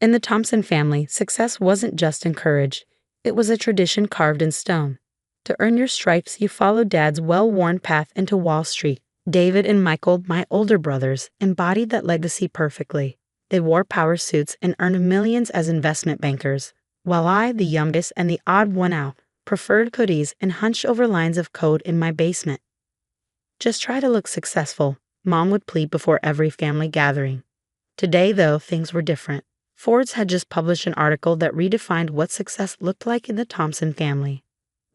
In the Thompson family, success wasn't just encouraged, it was a tradition carved in stone. To earn your stripes, you followed Dad's well-worn path into Wall Street. David and Michael, my older brothers, embodied that legacy perfectly. They wore power suits and earned millions as investment bankers, while I, the youngest and the odd one out, preferred hoodies and hunched over lines of code in my basement. Just try to look successful, Mom would plead before every family gathering. Today, though, things were different. Forbes had just published an article that redefined what success looked like in the Thompson family.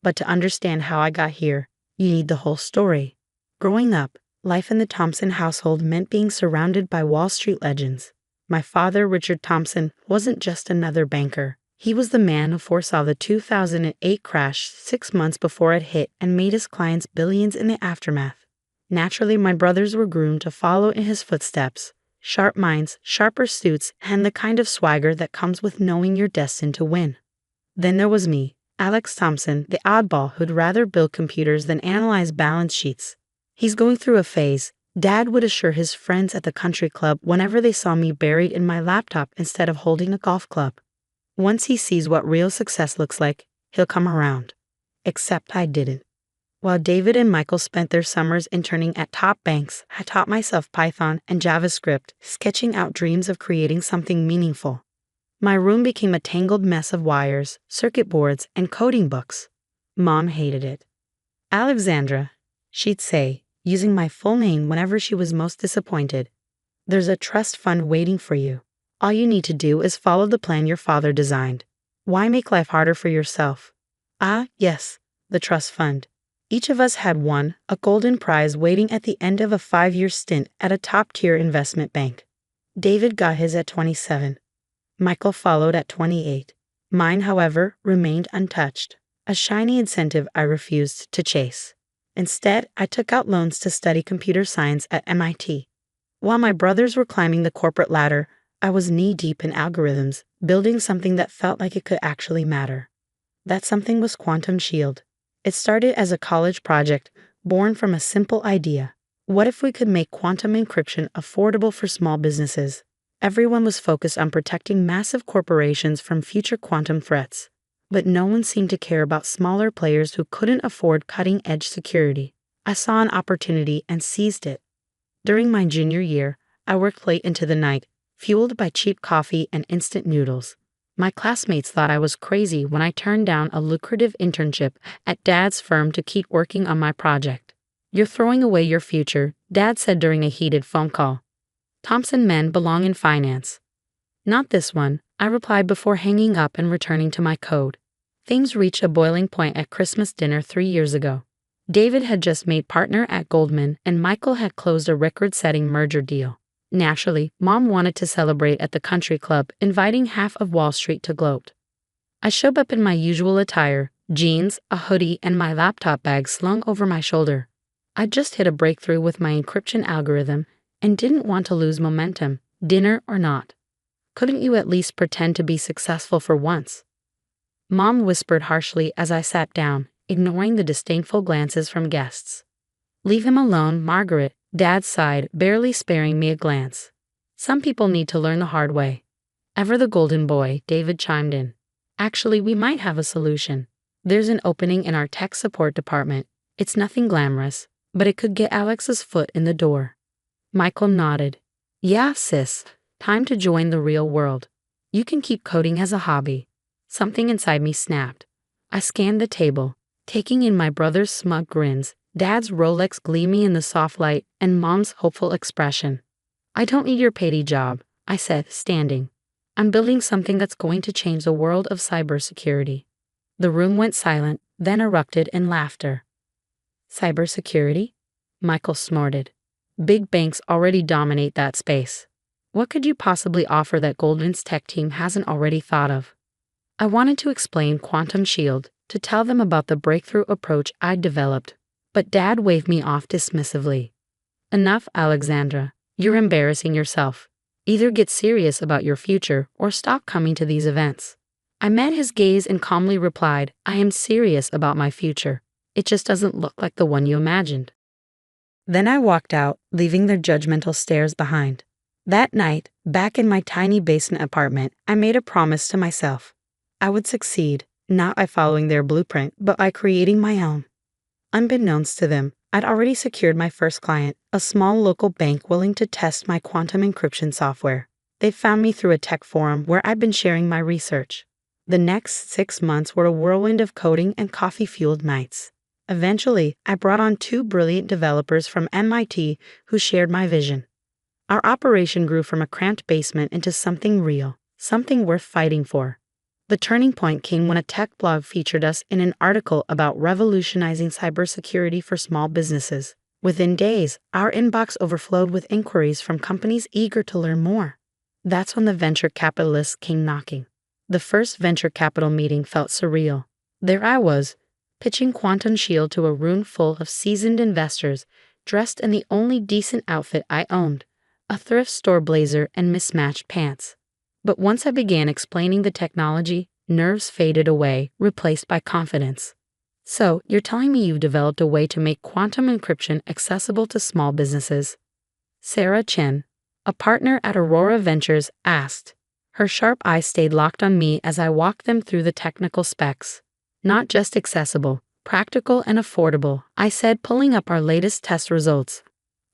But to understand how I got here, you need the whole story. Growing up, life in the Thompson household meant being surrounded by Wall Street legends. My father, Richard Thompson, wasn't just another banker. He was the man who foresaw the 2008 crash 6 months before it hit and made his clients billions in the aftermath. Naturally, my brothers were groomed to follow in his footsteps. Sharp minds, sharper suits, and the kind of swagger that comes with knowing you're destined to win. Then there was me, Alex Thompson, the oddball who'd rather build computers than analyze balance sheets. He's going through a phase, Dad would assure his friends at the country club whenever they saw me buried in my laptop instead of holding a golf club. Once he sees what real success looks like, he'll come around. Except I didn't. While David and Michael spent their summers interning at top banks, I taught myself Python and JavaScript, sketching out dreams of creating something meaningful. My room became a tangled mess of wires, circuit boards, and coding books. Mom hated it. Alexandra, she'd say, using my full name whenever she was most disappointed, there's a trust fund waiting for you. All you need to do is follow the plan your father designed. Why make life harder for yourself? Ah, yes, the trust fund. Each of us had one, a golden prize waiting at the end of a 5-year stint at a top-tier investment bank. David got his at 27. Michael followed at 28. Mine, however, remained untouched, a shiny incentive I refused to chase. Instead, I took out loans to study computer science at MIT. While my brothers were climbing the corporate ladder, I was knee-deep in algorithms, building something that felt like it could actually matter. That something was Quantum Shield. It started as a college project, born from a simple idea. What if we could make quantum encryption affordable for small businesses? Everyone was focused on protecting massive corporations from future quantum threats, but no one seemed to care about smaller players who couldn't afford cutting-edge security. I saw an opportunity and seized it. During my junior year, I worked late into the night, fueled by cheap coffee and instant noodles. My classmates thought I was crazy when I turned down a lucrative internship at Dad's firm to keep working on my project. You're throwing away your future, Dad said during a heated phone call. Thompson men belong in finance. Not this one, I replied before hanging up and returning to my code. Things reached a boiling point at Christmas dinner 3 years ago. David had just made partner at Goldman and Michael had closed a record-setting merger deal. Naturally, Mom wanted to celebrate at the country club, inviting half of Wall Street to gloat. I showed up in my usual attire, jeans, a hoodie, and my laptop bag slung over my shoulder. I'd just hit a breakthrough with my encryption algorithm and didn't want to lose momentum, dinner or not. Couldn't you at least pretend to be successful for once? Mom whispered harshly as I sat down, ignoring the disdainful glances from guests. Leave him alone, Margaret, Dad sighed, barely sparing me a glance. Some people need to learn the hard way. Ever the golden boy, David chimed in. Actually, we might have a solution. There's an opening in our tech support department. It's nothing glamorous, but it could get Alex's foot in the door. Michael nodded. Yeah, sis, time to join the real world. You can keep coding as a hobby. Something inside me snapped. I scanned the table, taking in my brother's smug grins, Dad's Rolex gleaming in the soft light, and Mom's hopeful expression. I don't need your petty job, I said, standing. I'm building something that's going to change the world of cybersecurity. The room went silent, then erupted in laughter. Cybersecurity? Michael snorted. Big banks already dominate that space. What could you possibly offer that Goldman's tech team hasn't already thought of? I wanted to explain Quantum Shield, to tell them about the breakthrough approach I'd developed, but Dad waved me off dismissively. Enough, Alexandra. You're embarrassing yourself. Either get serious about your future or stop coming to these events. I met his gaze and calmly replied, I am serious about my future. It just doesn't look like the one you imagined. Then I walked out, leaving their judgmental stares behind. That night, back in my tiny basement apartment, I made a promise to myself. I would succeed, not by following their blueprint, but by creating my own. Unbeknownst to them, I'd already secured my first client, a small local bank willing to test my quantum encryption software. They found me through a tech forum where I'd been sharing my research. The next 6 months were a whirlwind of coding and coffee-fueled nights. Eventually, I brought on 2 brilliant developers from MIT who shared my vision. Our operation grew from a cramped basement into something real, something worth fighting for. The turning point came when a tech blog featured us in an article about revolutionizing cybersecurity for small businesses. Within days, our inbox overflowed with inquiries from companies eager to learn more. That's when the venture capitalists came knocking. The first venture capital meeting felt surreal. There I was, pitching Quantum Shield to a room full of seasoned investors, dressed in the only decent outfit I owned, a thrift store blazer and mismatched pants. But once I began explaining the technology, nerves faded away, replaced by confidence. So, you're telling me you've developed a way to make quantum encryption accessible to small businesses? Sarah Chen, a partner at Aurora Ventures, asked. Her sharp eyes stayed locked on me as I walked them through the technical specs. Not just accessible, practical and affordable, I said, pulling up our latest test results.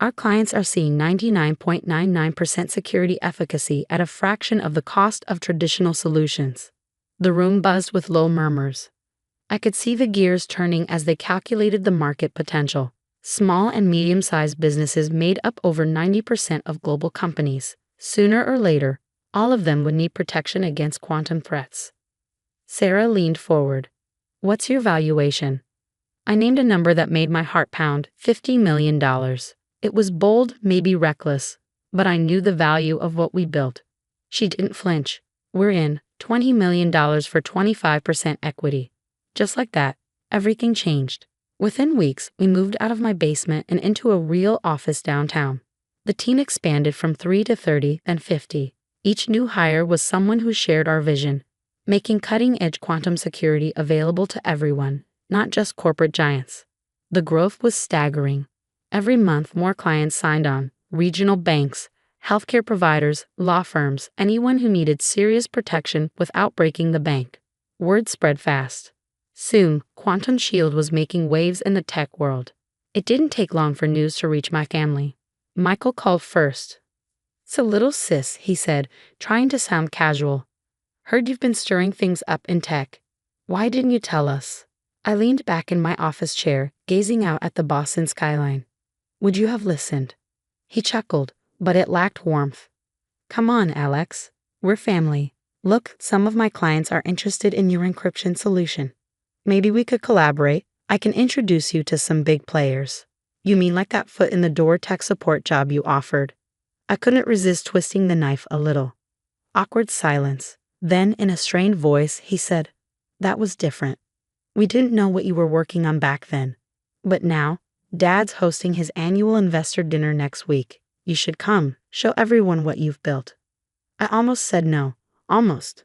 Our clients are seeing 99.99% security efficacy at a fraction of the cost of traditional solutions. The room buzzed with low murmurs. I could see the gears turning as they calculated the market potential. Small and medium-sized businesses made up over 90% of global companies. Sooner or later, all of them would need protection against quantum threats. Sarah leaned forward. What's your valuation? I named a number that made my heart pound, $50 million. It was bold, maybe reckless, but I knew the value of what we built. She didn't flinch. We're in, $20 million for 25% equity. Just like that, everything changed. Within weeks, we moved out of my basement and into a real office downtown. The team expanded from 3 to 30, then 50. Each new hire was someone who shared our vision, making cutting-edge quantum security available to everyone, not just corporate giants. The growth was staggering. Every month, more clients signed on, regional banks, healthcare providers, law firms, anyone who needed serious protection without breaking the bank. Word spread fast. Soon, Quantum Shield was making waves in the tech world. It didn't take long for news to reach my family. Michael called first. "So little sis," he said, trying to sound casual. "Heard you've been stirring things up in tech. Why didn't you tell us?" I leaned back in my office chair, gazing out at the Boston skyline. "Would you have listened?" He chuckled, but it lacked warmth. "Come on, Alex. We're family. Look, some of my clients are interested in your encryption solution. Maybe we could collaborate. I can introduce you to some big players." "You mean like that foot in the door tech support job you offered?" I couldn't resist twisting the knife a little. Awkward silence. Then, in a strained voice, he said, "That was different. We didn't know what you were working on back then. But now, Dad's hosting his annual investor dinner next week. You should come, show everyone what you've built." I almost said no, almost.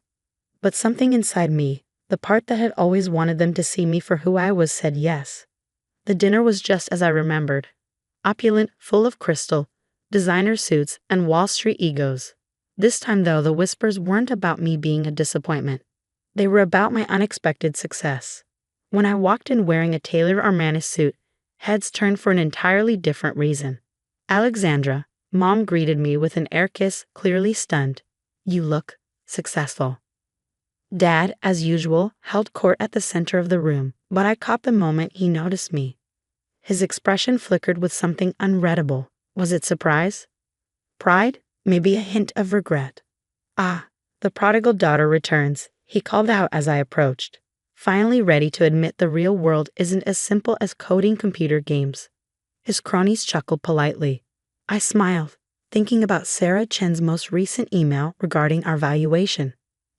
But something inside me, the part that had always wanted them to see me for who I was, said yes. The dinner was just as I remembered. Opulent, full of crystal, designer suits, and Wall Street egos. This time, though, the whispers weren't about me being a disappointment. They were about my unexpected success. When I walked in wearing a Taylor Armani suit, heads turned for an entirely different reason. "Alexandra," Mom greeted me with an air kiss, clearly stunned. "You look successful." Dad, as usual, held court at the center of the room, but I caught the moment he noticed me. His expression flickered with something unreadable. Was it surprise? Pride? Maybe a hint of regret. "Ah, the prodigal daughter returns," he called out as I approached, finally ready to admit the real world isn't as simple as coding computer games. His cronies chuckled politely. I smiled, thinking about Sarah Chen's most recent email regarding our valuation.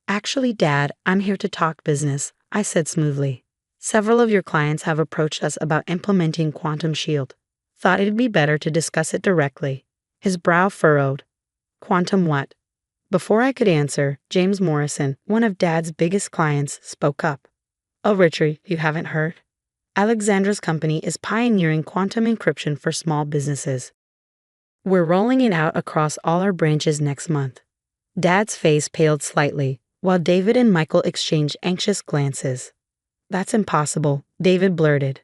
"Actually, Dad, I'm here to talk business," I said smoothly. "Several of your clients have approached us about implementing Quantum Shield. Thought it'd be better to discuss it directly." His brow furrowed. "Quantum what?" Before I could answer, James Morrison, one of Dad's biggest clients, spoke up. "Oh, Richard, you haven't heard? Alexandra's company is pioneering quantum encryption for small businesses. We're rolling it out across all our branches next month. Dad's face paled slightly, while David and Michael exchanged anxious glances. That's impossible, David blurted.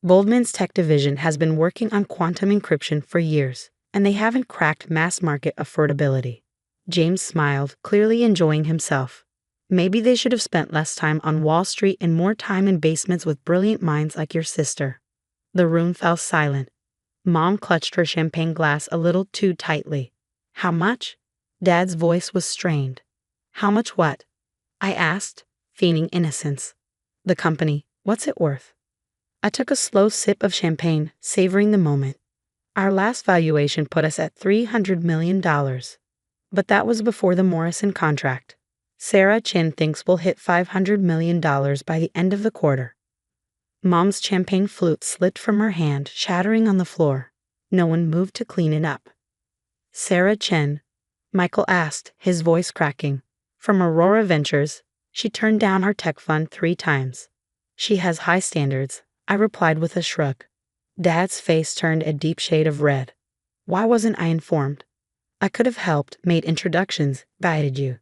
Goldman's tech division has been working on quantum encryption for years, and they haven't cracked mass market affordability. James smiled, clearly enjoying himself. Maybe they should have spent less time on Wall Street and more time in basements with brilliant minds like your sister. The room fell silent. Mom clutched her champagne glass a little too tightly. How much? Dad's voice was strained. How much what? I asked, feigning innocence. The company, what's it worth? I took a slow sip of champagne, savoring the moment. Our last valuation put us at $300 million. But that was before the Morrison contract. Sarah Chin thinks we'll hit $500 million by the end of the quarter. Mom's champagne flute slipped from her hand, shattering on the floor. No one moved to clean it up. Sarah Chen, Michael asked, his voice cracking. From Aurora Ventures. She turned down our tech fund 3 times. She has high standards, I replied with a shrug. Dad's face turned a deep shade of red. Why wasn't I informed? I could have helped, made introductions, guided you.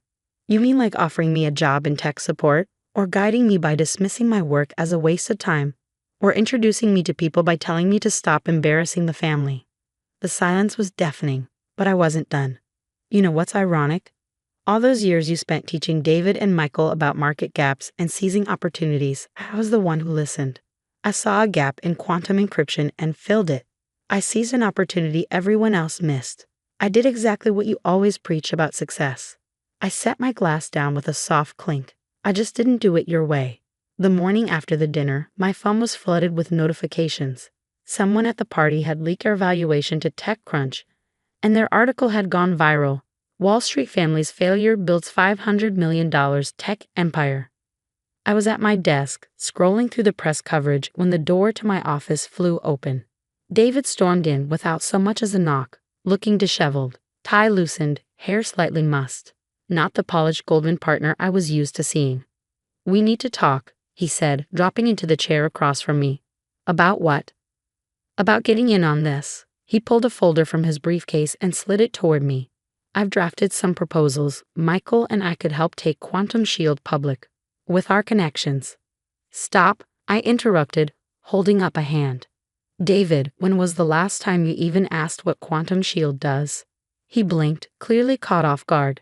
You mean like offering me a job in tech support? Or guiding me by dismissing my work as a waste of time? Or introducing me to people by telling me to stop embarrassing the family? The silence was deafening, but I wasn't done. You know what's ironic? All those years you spent teaching David and Michael about market gaps and seizing opportunities, I was the one who listened. I saw a gap in quantum encryption and filled it. I seized an opportunity everyone else missed. I did exactly what you always preach about success. I set my glass down with a soft clink. I just didn't do it your way. The morning after the dinner, my phone was flooded with notifications. Someone at the party had leaked our valuation to TechCrunch, and their article had gone viral. Wall Street family's failure builds $500 million tech empire. I was at my desk, scrolling through the press coverage when the door to my office flew open. David stormed in without so much as a knock, looking disheveled, tie loosened, hair slightly mussed. Not the polished Goldman partner I was used to seeing. We need to talk, he said, dropping into the chair across from me. About what? About getting in on this. He pulled a folder from his briefcase and slid it toward me. I've drafted some proposals. Michael and I could help take Quantum Shield public. With our connections. Stop, I interrupted, holding up a hand. David, when was the last time you even asked what Quantum Shield does? He blinked, clearly caught off guard.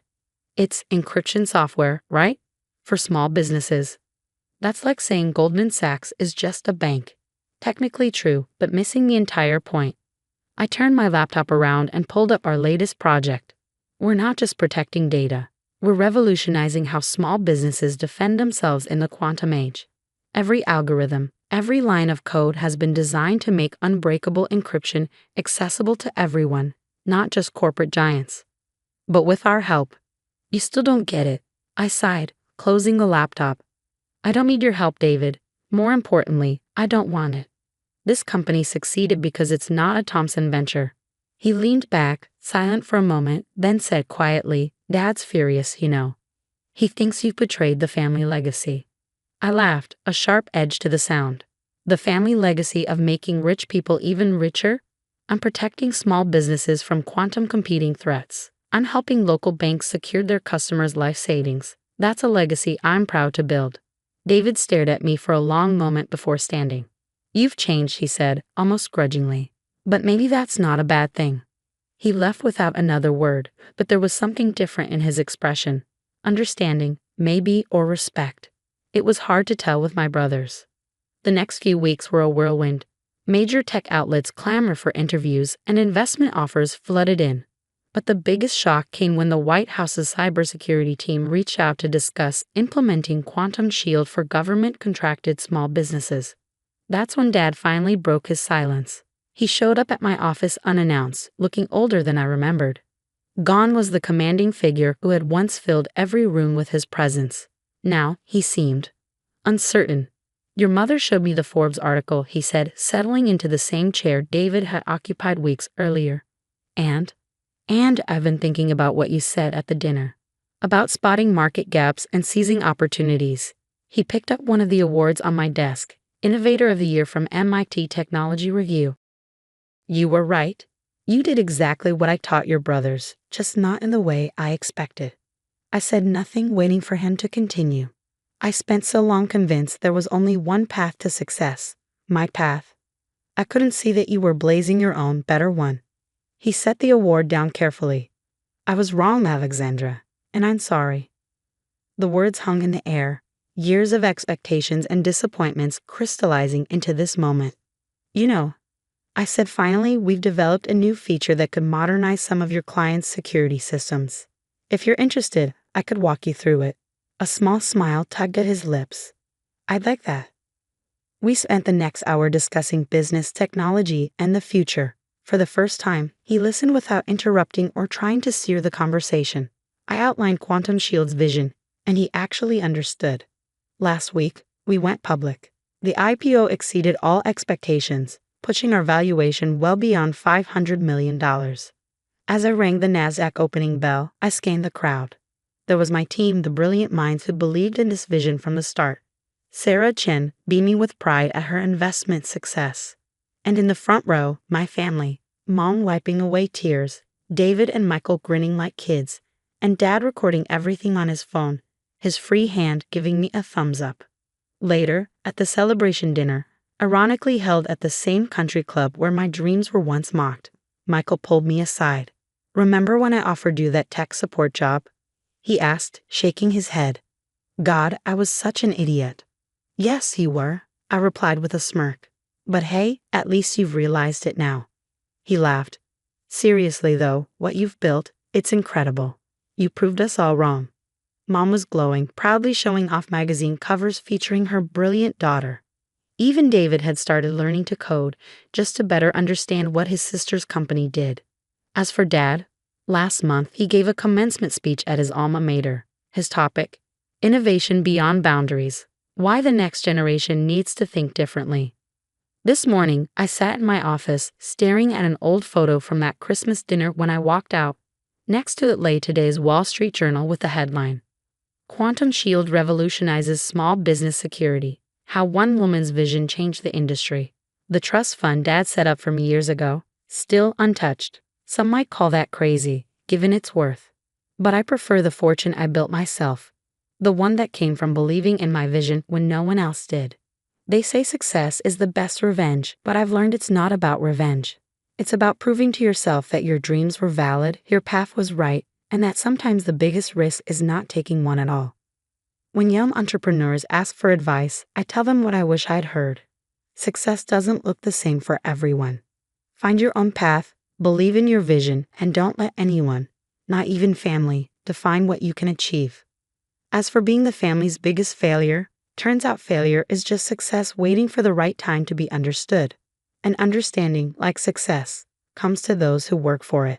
It's encryption software, right? For small businesses. That's like saying Goldman Sachs is just a bank. Technically true, but missing the entire point. I turned my laptop around and pulled up our latest project. We're not just protecting data. We're revolutionizing how small businesses defend themselves in the quantum age. Every algorithm, every line of code has been designed to make unbreakable encryption accessible to everyone, not just corporate giants. But with our help, you still don't get it, I sighed, closing the laptop. I don't need your help, David. More importantly, I don't want it. This company succeeded because it's not a Thompson venture. He leaned back, silent for a moment, then said quietly, Dad's furious, you know. He thinks you've betrayed the family legacy. I laughed, a sharp edge to the sound. The family legacy of making rich people even richer? I'm protecting small businesses from quantum competing threats. I'm helping local banks secure their customers' life savings. That's a legacy I'm proud to build. David stared at me for a long moment before standing. You've changed, he said, almost grudgingly. But maybe that's not a bad thing. He left without another word, but there was something different in his expression. Understanding, maybe, or respect. It was hard to tell with my brothers. The next few weeks were a whirlwind. Major tech outlets clamored for interviews and investment offers flooded in. But the biggest shock came when the White House's cybersecurity team reached out to discuss implementing Quantum Shield for government-contracted small businesses. That's when Dad finally broke his silence. He showed up at my office unannounced, looking older than I remembered. Gone was the commanding figure who had once filled every room with his presence. Now, he seemed uncertain. Your mother showed me the Forbes article, he said, settling into the same chair David had occupied weeks earlier. And I've been thinking about what you said at the dinner. About spotting market gaps and seizing opportunities. He picked up one of the awards on my desk, Innovator of the Year from MIT Technology Review. You were right. You did exactly what I taught your brothers, just not in the way I expected. I said nothing, waiting for him to continue. I spent so long convinced there was only one path to success, my path. I couldn't see that you were blazing your own better one. He set the award down carefully. I was wrong, Alexandra, and I'm sorry. The words hung in the air, years of expectations and disappointments crystallizing into this moment. You know, I said finally, we've developed a new feature that could modernize some of your clients' security systems. If you're interested, I could walk you through it. A small smile tugged at his lips. I'd like that. We spent the next hour discussing business, technology, and the future. For the first time, he listened without interrupting or trying to steer the conversation. I outlined Quantum Shield's vision, and he actually understood. Last week, we went public. The IPO exceeded all expectations, pushing our valuation well beyond $500 million. As I rang the NASDAQ opening bell, I scanned the crowd. There was my team, the brilliant minds who believed in this vision from the start. Sarah Chen, beaming with pride at her investment success. And in the front row, my family, Mom wiping away tears, David and Michael grinning like kids, and Dad recording everything on his phone, his free hand giving me a thumbs up. Later, at the celebration dinner, ironically held at the same country club where my dreams were once mocked, Michael pulled me aside. Remember when I offered you that tech support job? He asked, shaking his head. God, I was such an idiot. Yes, you were, I replied with a smirk. But hey, at least you've realized it now. He laughed. Seriously though, what you've built, it's incredible. You proved us all wrong. Mom was glowing, proudly showing off magazine covers featuring her brilliant daughter. Even David had started learning to code just to better understand what his sister's company did. As for Dad, last month he gave a commencement speech at his alma mater. His topic, Innovation Beyond Boundaries, Why the Next Generation Needs to Think Differently. This morning, I sat in my office staring at an old photo from that Christmas dinner when I walked out. Next to it lay today's Wall Street Journal with the headline, Quantum Shield Revolutionizes Small Business Security, How One Woman's Vision Changed the Industry. The trust fund Dad set up for me years ago, still untouched. Some might call that crazy, given its worth. But I prefer the fortune I built myself, the one that came from believing in my vision when no one else did. They say success is the best revenge, but I've learned it's not about revenge. It's about proving to yourself that your dreams were valid, your path was right, and that sometimes the biggest risk is not taking one at all. When young entrepreneurs ask for advice, I tell them what I wish I'd heard. Success doesn't look the same for everyone. Find your own path, believe in your vision, and don't let anyone, not even family, define what you can achieve. As for being the family's biggest failure, turns out failure is just success waiting for the right time to be understood. And understanding, like success, comes to those who work for it.